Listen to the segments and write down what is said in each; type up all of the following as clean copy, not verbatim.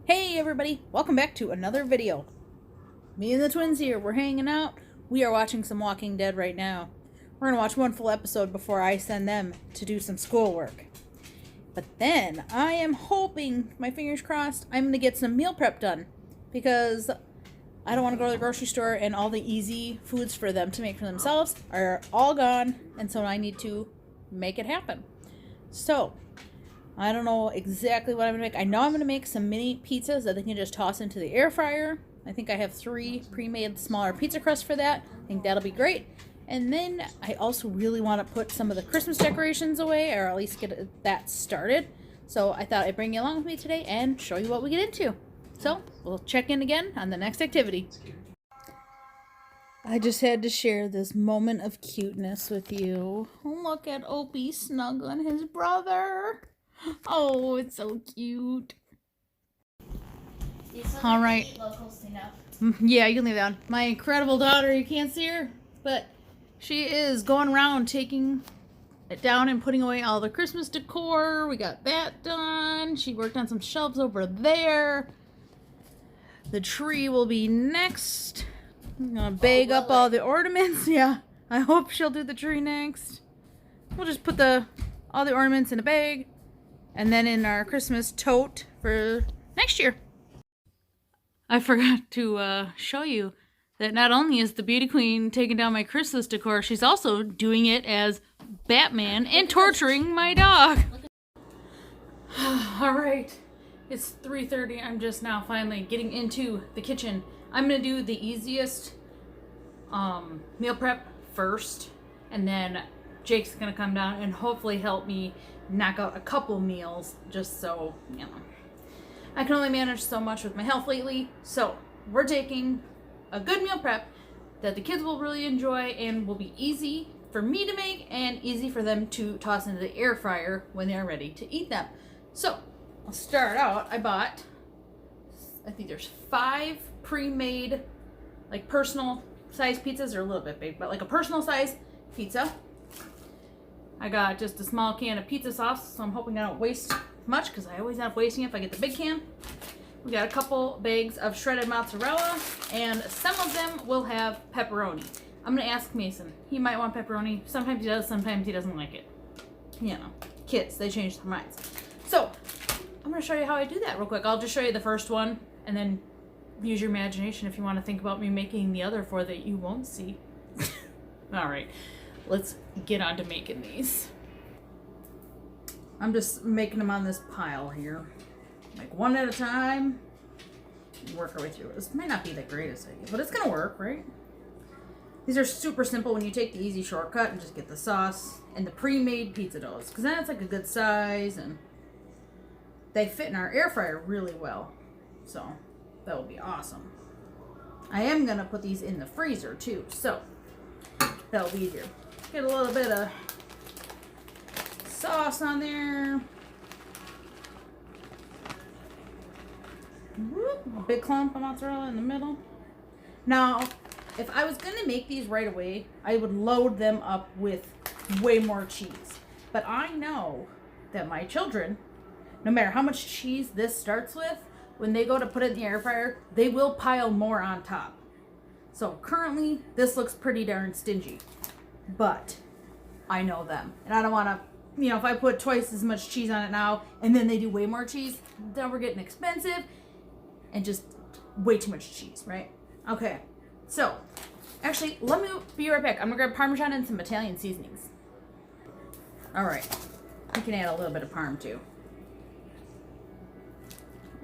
Hey everybody, welcome back to another video. Me and the twins here, we're hanging out. We are watching some Walking Dead right now. We're gonna watch one full episode before I send them to do some schoolwork. But then, I am hoping, my fingers crossed, I'm gonna get some meal prep done. Because I don't want to go to the grocery store and all the easy foods for them to make for themselves are all gone. And so I need to make it happen. So, I don't know exactly what I'm going to make. I know I'm going to make some mini pizzas that they can just toss into the air fryer. I think I have 3 pre-made smaller pizza crusts for that. I think that'll be great. And then I also really want to put some of the Christmas decorations away, or at least get that started. So I thought I'd bring you along with me today and show you what we get into. So we'll check in again on the next activity. I just had to share this moment of cuteness with you. Look at Opie snuggling his brother. Oh, it's so cute. All right. Yeah, you can leave that on. My incredible daughter, you can't see her, but she is going around taking it down and putting away all the Christmas decor. We got that done. She worked on some shelves over there. The tree will be next. I'm gonna bag up all the ornaments. Yeah, I hope she'll do the tree next. We'll just put all the ornaments in a bag. And then in our Christmas tote for next year. I forgot to show you that not only is the beauty queen taking down my Christmas decor, she's also doing it as Batman and torturing my dog. All right, it's 3:30. I'm just now finally getting into the kitchen. I'm gonna do the easiest meal prep first, and then Jake's gonna come down and hopefully help me knock out a couple meals, just so, you know. I can only manage so much with my health lately, so we're taking a good meal prep that the kids will really enjoy and will be easy for me to make and easy for them to toss into the air fryer when they're ready to eat them. So, I'll start out. I bought, I think there's 5 pre-made, like personal size pizzas. They're a little bit big, but like a personal size pizza. I got just a small can of pizza sauce, so I'm hoping I don't waste much because I always end up wasting it if I get the big can. We got a couple bags of shredded mozzarella, and some of them will have pepperoni. I'm going to ask Mason. He might want pepperoni. Sometimes he does, sometimes he doesn't like it. You know, kids, they change their minds. So, I'm going to show you how I do that real quick. I'll just show you the first one, and then use your imagination if you want to think about me making the other 4 that you won't see. All right. Let's get on to making these. I'm just making them on this pile here. Like one at a time. Work our way through it. This might not be the greatest idea, but it's gonna work, right? These are super simple when you take the easy shortcut and just get the sauce and the pre-made pizza doughs. Because then it's like a good size and they fit in our air fryer really well. So that will be awesome. I am gonna put these in the freezer too, so that'll be easier. Get a little bit of sauce on there. A big clump of mozzarella in the middle. Now, if I was going to make these right away, I would load them up with way more cheese. But I know that my children, no matter how much cheese this starts with, when they go to put it in the air fryer, they will pile more on top. So currently, this looks pretty darn stingy. But I know them. And I don't want to, you know, if I put twice as much cheese on it now and then they do way more cheese, then we're getting expensive and just way too much cheese, right? Okay. So, actually, let me be right back. I'm going to grab Parmesan and some Italian seasonings. All right. You can add a little bit of Parm too.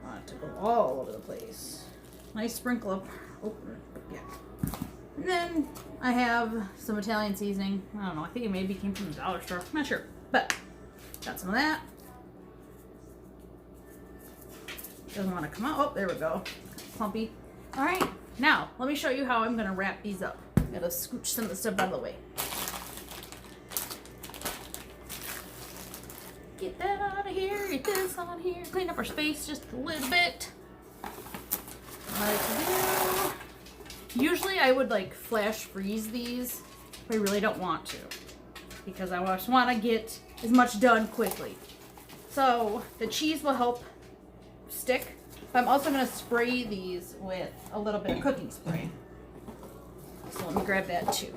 I want it to go all over the place. Nice sprinkle of, oh, yeah. And then I have some Italian seasoning. I don't know. I think it maybe came from the dollar store. I'm not sure. But got some of that. Doesn't want to come out. Oh, there we go. Clumpy. All right. Now, let me show you how I'm going to wrap these up. I'm going to scooch some of the stuff out of the way. Get that out of here. Get this on here. Clean up our space just a little bit. Usually I would like flash freeze these, but I really don't want to because I just want to get as much done quickly. So the cheese will help stick But I'm also going to spray these with a little bit of cooking spray. So let me grab that too.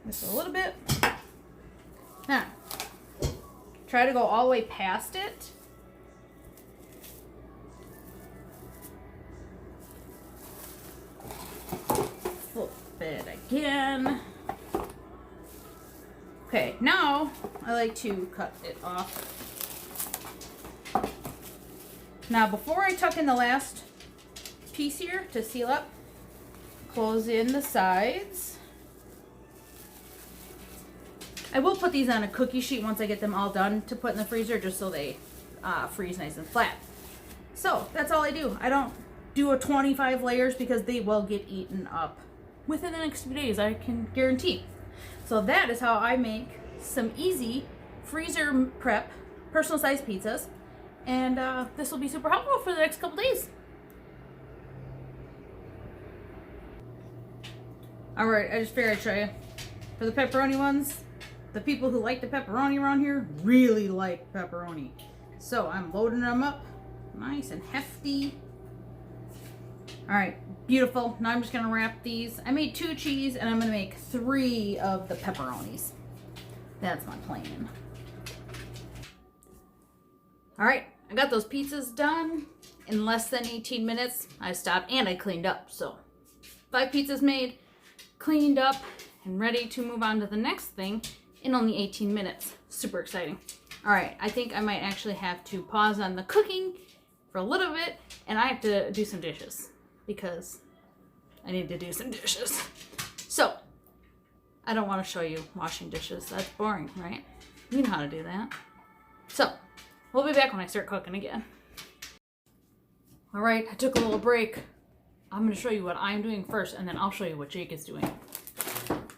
Just a little bit. Now, try to go all the way past it. Flip it again. Okay, now I like to cut it off. Now, before I tuck in the last piece here to seal up, close in the sides. I will put these on a cookie sheet once I get them all done to put in the freezer, just so they freeze nice and flat. So that's all I do. I don't do a 25 layers because they will get eaten up within the next few days, I can guarantee. So that is how I make some easy freezer prep personal size pizzas. And this will be super helpful for the next couple days. Alright, I just figured I'd show you. For the pepperoni ones, the people who like the pepperoni around here really like pepperoni. So I'm loading them up nice and hefty. Alright, beautiful. Now I'm just going to wrap these. I made 2 cheese and I'm going to make 3 of the pepperonis. That's my plan. Alright, I got those pizzas done in less than 18 minutes. I stopped and I cleaned up. So 5 pizzas made, cleaned up, and ready to move on to the next thing in only 18 minutes. Super exciting. Alright, I think I might actually have to pause on the cooking for a little bit, and I have to do some dishes because I need to do some dishes. So, I don't want to show you washing dishes. That's boring, right? You know how to do that. So, we'll be back when I start cooking again. Alright, I took a little break. I'm going to show you what I'm doing first, and then I'll show you what Jake is doing.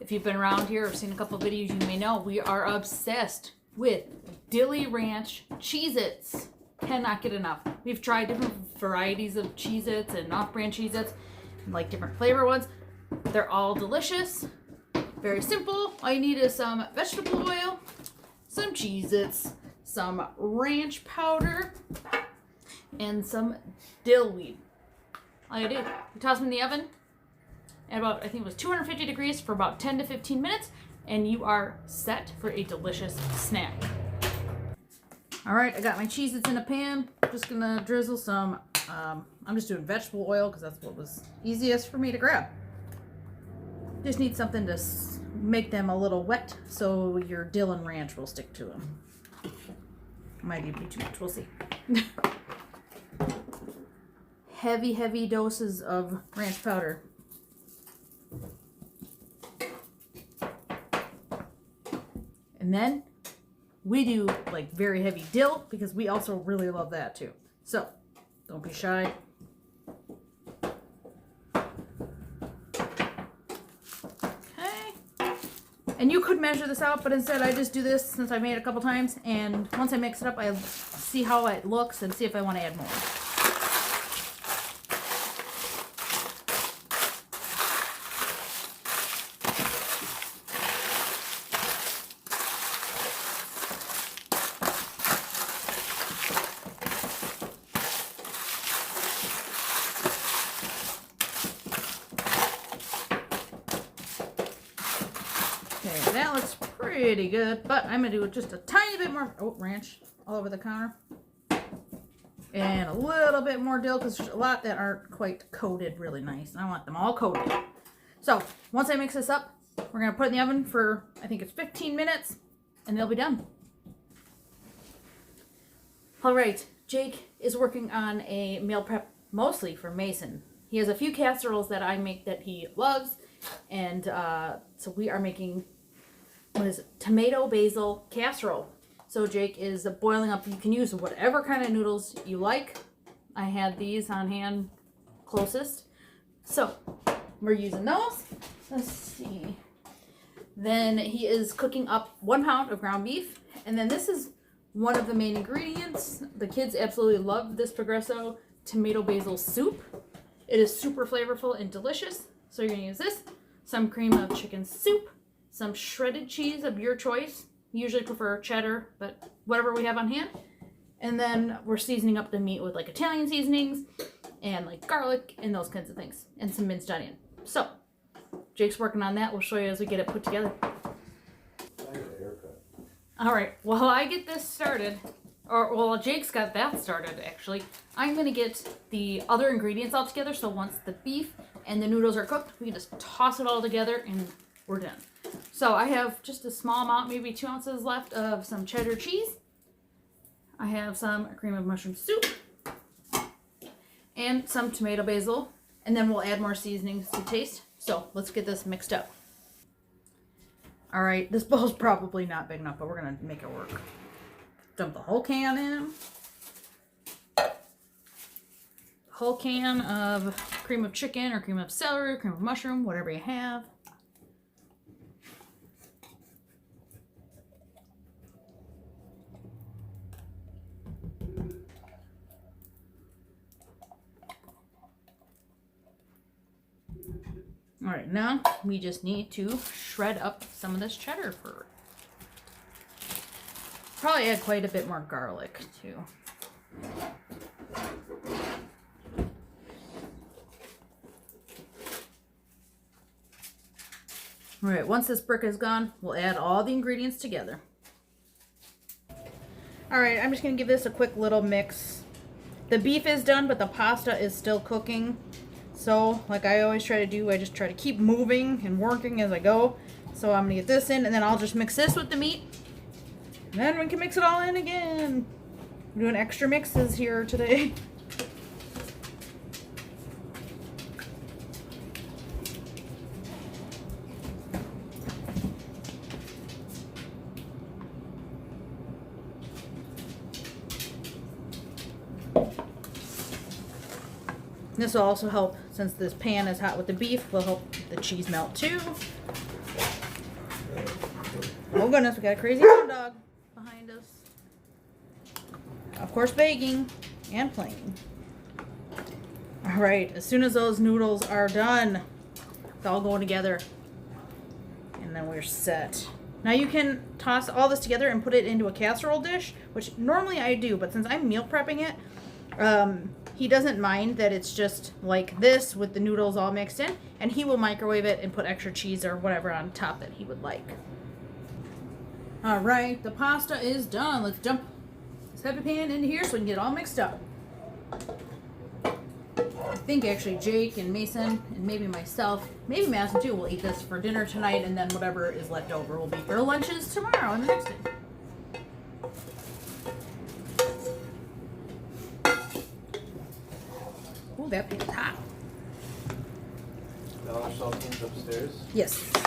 If you've been around here or seen a couple of videos, you may know we are obsessed with Dilly Ranch Cheez-Its. Cannot get enough. We've tried different varieties of Cheez-Its and off-brand Cheez-Its, like different flavor ones. They're all delicious. Very simple. All you need is some vegetable oil, some Cheez-Its, some ranch powder, and some dill weed. All you do, you toss them in the oven at about, I think it was 250 degrees for about 10 to 15 minutes, and you are set for a delicious snack. All right, I got my Cheez-Its in a pan. Just gonna drizzle some, I'm just doing vegetable oil because that's what was easiest for me to grab. Just need something to make them a little wet so your dill and ranch will stick to them. Might even be too much, we'll see. Heavy, heavy doses of ranch powder. And then we do like very heavy dill because we also really love that too. So don't be shy. Okay. And you could measure this out, but instead I just do this since I made it a couple times. And once I mix it up, I see how it looks and see if I want to add more. Okay, that looks pretty good, but I'm going to do just a tiny bit more, ranch all over the counter. And a little bit more dill because there's a lot that aren't quite coated really nice. I want them all coated. So, once I mix this up, we're going to put it in the oven for, I think it's 15 minutes, and they'll be done. Alright, Jake is working on a meal prep mostly for Mason. He has a few casseroles that I make that he loves, and so we are making, what is it, tomato basil casserole. So Jake is boiling up, you can use whatever kind of noodles you like. I had these on hand closest. So we're using those. Let's see. Then he is cooking up 1 pound of ground beef. And then this is one of the main ingredients. The kids absolutely love this Progresso tomato basil soup. It is super flavorful and delicious. So you're gonna use this, some cream of chicken soup, some shredded cheese of your choice. Usually prefer cheddar, but whatever we have on hand. And then we're seasoning up the meat with like Italian seasonings and like garlic and those kinds of things. And some minced onion. So, Jake's working on that. We'll show you as we get it put together. Alright, while I get this started, or while Jake's got that started actually, I'm going to get the other ingredients all together. So once the beef and the noodles are cooked, we can just toss it all together and we're done. So I have just a small amount, maybe 2 ounces left of some cheddar cheese. I have some cream of mushroom soup and some tomato basil, and then we'll add more seasonings to taste. So let's get this mixed up. All right, this bowl's probably not big enough, but we're gonna make it work. Dump the whole can in. Whole can of cream of chicken or cream of celery, cream of mushroom, whatever you have. All right, now we just need to shred up some of this cheddar for. Probably add quite a bit more garlic too. All right, once this brick is gone, we'll add all the ingredients together. All right, I'm just gonna give this a quick little mix. The beef is done, but the pasta is still cooking. So, like I always try to do, I just try to keep moving and working as I go. So I'm gonna get this in, and then I'll just mix this with the meat. And then we can mix it all in again. We're doing extra mixes here today. This will also help, since this pan is hot with the beef, will help the cheese melt too. Oh goodness, we got a crazy hot dog behind us. Of course, baking and playing. All right, as soon as those noodles are done, it's all going together. And then we're set. Now you can toss all this together and put it into a casserole dish, which normally I do, but since I'm meal prepping it, he doesn't mind that it's just like this with the noodles all mixed in, and he will microwave it and put extra cheese or whatever on top that he would like. All right, the pasta is done. Let's dump this heavy pan into here so we can get it all mixed up. I think actually Jake and Mason and maybe myself, maybe Madison too, will eat this for dinner tonight, and then whatever is left over will be for lunches tomorrow and the next day. Ooh, that pan's hot. All our saltines upstairs. Yes. I'll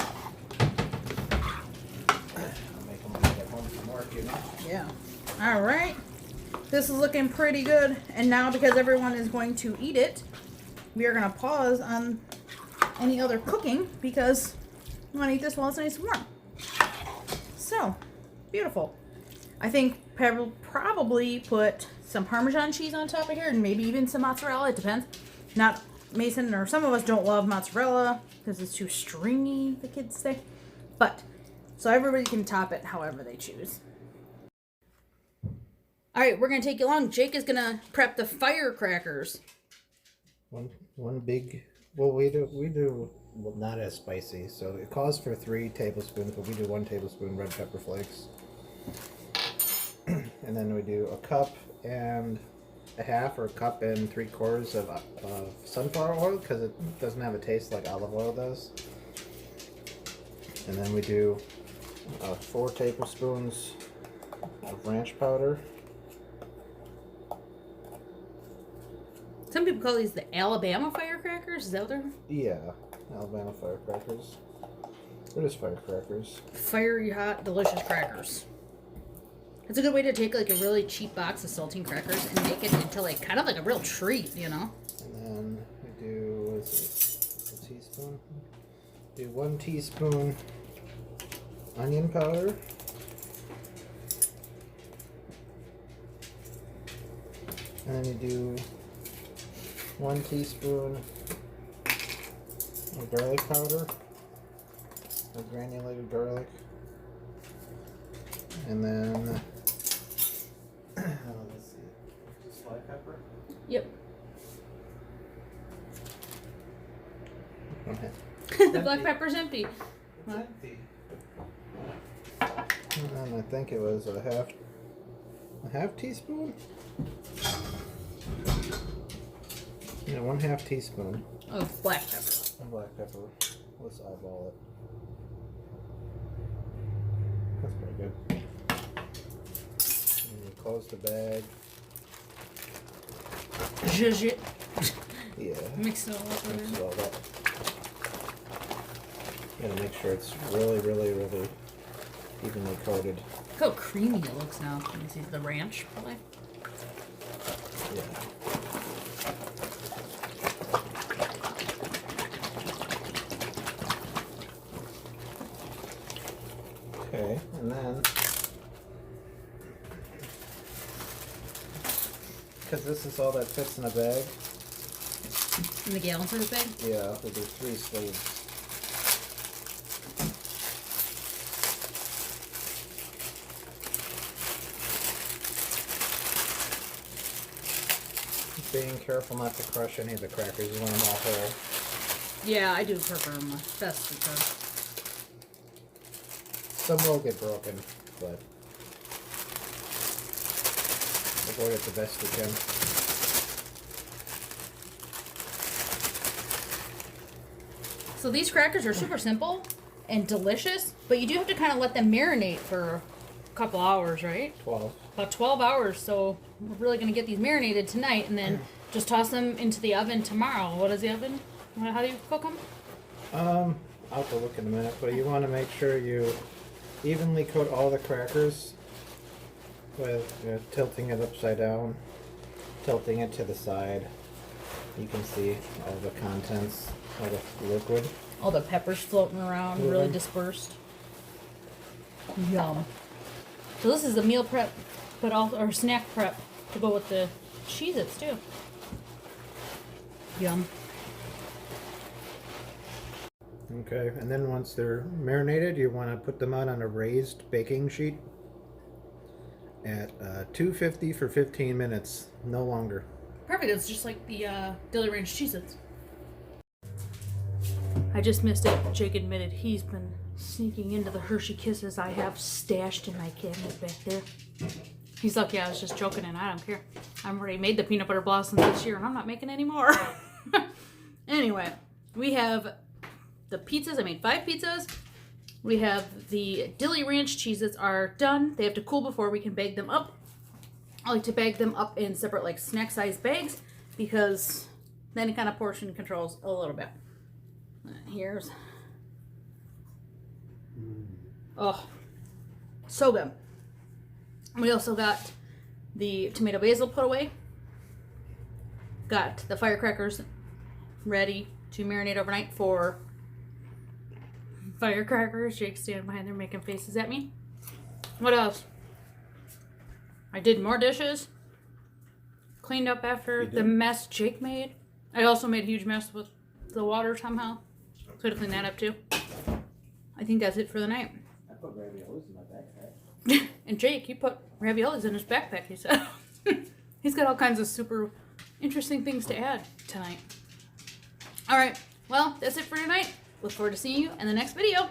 make them when I get home from work, you know? Yeah. All right. This is looking pretty good. And now, because everyone is going to eat it, we are going to pause on any other cooking because we want to eat this while it's nice and warm. So, beautiful. I think we'll probably put some Parmesan cheese on top of here and maybe even some mozzarella. It depends. Not Mason or some of us don't love mozzarella because it's too stringy, the kids say. But, so everybody can top it however they choose. All right, we're going to take you along. Jake is going to prep the firecrackers. One big, well, we do well, not as spicy, so it calls for 3 tablespoons, but we do 1 tablespoon red pepper flakes. And then we do a cup and a half or a cup and 3/4 of sunflower oil because it doesn't have a taste like olive oil does. And then we do 4 tablespoons of ranch powder. Some people call these the Alabama firecrackers. Is that what they're? Yeah, Alabama firecrackers. They're just firecrackers. Fiery, hot, delicious crackers. It's a good way to take like a really cheap box of saltine crackers and make it into like kind of like a real treat, you know? And then we do, what is it, a teaspoon? Do 1 teaspoon onion powder. And then you do 1 teaspoon of garlic powder, or granulated garlic. and then let's see, just black pepper. Yep. Okay. The black pepper's empty. It's empty. And I think it was a half teaspoon. Yeah, 1/2 teaspoon. Oh, black pepper. And black pepper. Let's eyeball it. That's pretty good. And you close the bag. Zhuzh it. Yeah. Mix it all up. Mix it all up. Gotta make sure it's really, really, really evenly coated. Look how creamy it looks now. Let me see the ranch, probably. Yeah. Okay, and then, because this is all that fits in a bag, In the gallon sort of thing? yeah, we'll do 3 sleeves. Being careful not to crush any of the crackers, you want them all whole. Yeah, I do prefer them best because. Some will get broken, but avoid it the best you can. So these crackers are super simple and delicious, but you do have to kind of let them marinate for a couple hours, right? 12. About 12 hours. So we're really going to get these marinated tonight and then just toss them into the oven tomorrow. What is the oven? How do you cook them? I'll have to look in a minute, but you want to make sure you evenly coat all the crackers with tilting it upside down, tilting it to the side. You can see all the contents, all the liquid. All the peppers floating around, really dispersed. Yum. So this is a meal prep, but also or snack prep to go with the Cheez-Its too. Yum. Okay, and then once they're marinated, you want to put them out on a raised baking sheet at 250 for 15 minutes, no longer. Perfect. It's just like the Dilly Ranch Cheez-Its. I just missed it. Jake admitted he's been sneaking into the Hershey Kisses I have stashed in my cabinet back there. He's lucky I was just joking and I don't care. I've already made the peanut butter blossoms this year and I'm not making any more. Anyway, we have the pizzas. I made 5 pizzas. We have the Dilly Ranch Cheez-Its are done. They have to cool before we can bag them up. I like to bag them up in separate like snack size bags because then it kind of portion controls a little bit. Here's, oh, so good. We also got the tomato basil put away. Got the firecrackers ready to marinate overnight for firecrackers. Jake's standing behind there making faces at me. What else? I did more dishes. Cleaned up after the mess Jake made. I also made a huge mess with the water somehow. So I had to clean that up too. I think that's it for the night. I put raviolis in my backpack. And Jake, he put raviolis in his backpack, he said. He's got all kinds of super interesting things to add tonight. Alright, well, that's it for tonight. Look forward to seeing you in the next video.